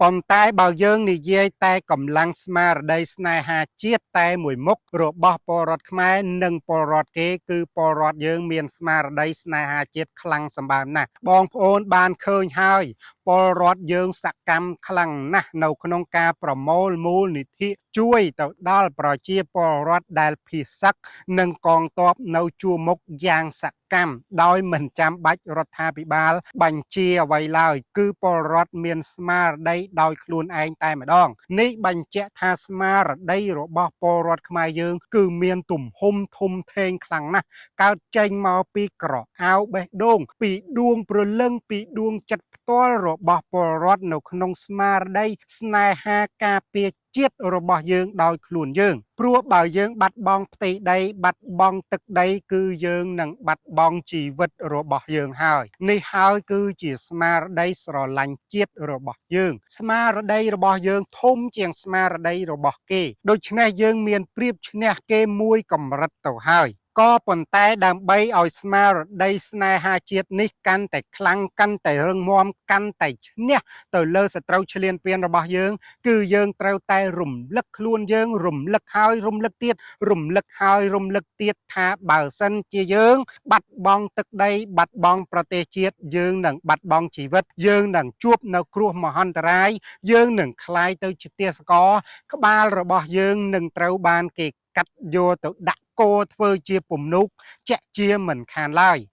ប៉ុន្តែបើយើងនិយាយតែកម្លាំងស្មារតីស្នេហាជាតិតែមួយមុខរបស់ពលរដ្ឋខ្មែរនិងពលរដ្ឋគេគឺពលរដ្ឋយើងមានស្មារតីស្នេហាជាតិខ្លាំងសម្បើមណាស់បងប្អូនបានឃើញហើយពលរដ្ឋយើងសកម្មខ្លាំងណាស់នៅក្នុងការប្រមូលមូលនិធិជួយទៅដល់ប្រជាពលរដ្ឋដែលភៀសសឹកនិងកងទ័ពនៅជួរមុខយ៉ាងសកម្មដោយមិនចាំបាច់រដ្ឋាភិបាលបញ្ជាអ្វីឡើយគឺពលរដ្ឋមានស្មារតីដោយខ្លួនឯងតែម្ដងនេះបញ្ជាក់ថាស្មារតីរបស់ពលរដ្ឋខ្មែរយើងគឺមានទំហំធំធេងខ្លាំងណាស់កើតចេញមកពីក្រអៅបេះដូងពីដួងព្រលឹងពីដួងចិត្តផ្ទាល់របស់ពលរដ្ឋនៅក្នុងស្មារតីស្នេហាការពារជាតិរបស់យើងដោយខ្លួនយើងព្រោះបើយើងបាត់បង់ផ្ទៃដីបាត់បង់ទឹកដីគឺយើងនឹងបាត់បង់ជីវិតរបស់យើងហើយនេះហើយគឺជាស្មារតីស្រឡាញ់ជាតិរបស់យើងស្មារតីរបស់យើងធំជាងស្មារតីរបស់គេដូច្នេះយើងមានប្រៀបឈ្នះគេមួយកម្រិតទៅហើយក៏ប៉ុន្តែដើម្បីឲ្យស្មារតីស្នេហាជាតិនេះកាន់តែខ្លាំងកាន់តែរឹងមាំកាន់តែឈ្នះទៅលើសត្រូវឈ្លានពានរបស់យើងគឺយើងត្រូវតែរំលឹកខ្លួនយើងរំលឹកហើយរំលឹកទៀតរំលឹកហើយរំលឹកទៀតថាបើសិនជាយើងបាត់បង់ទឹកដីបាត់បង់ប្រទេសជាតិយើងនឹងបាត់បង់ជីវិតយើងនឹងជួបនៅគ្រោះមហន្តរាយយើងនឹងក្លាយទៅជាទាសករក្បាលរបស់យើងនឹងត្រូវបានគេកាត់យកទៅដាក់គោធ្វើជាពំនូកជាក់ជាមិនខានឡើយ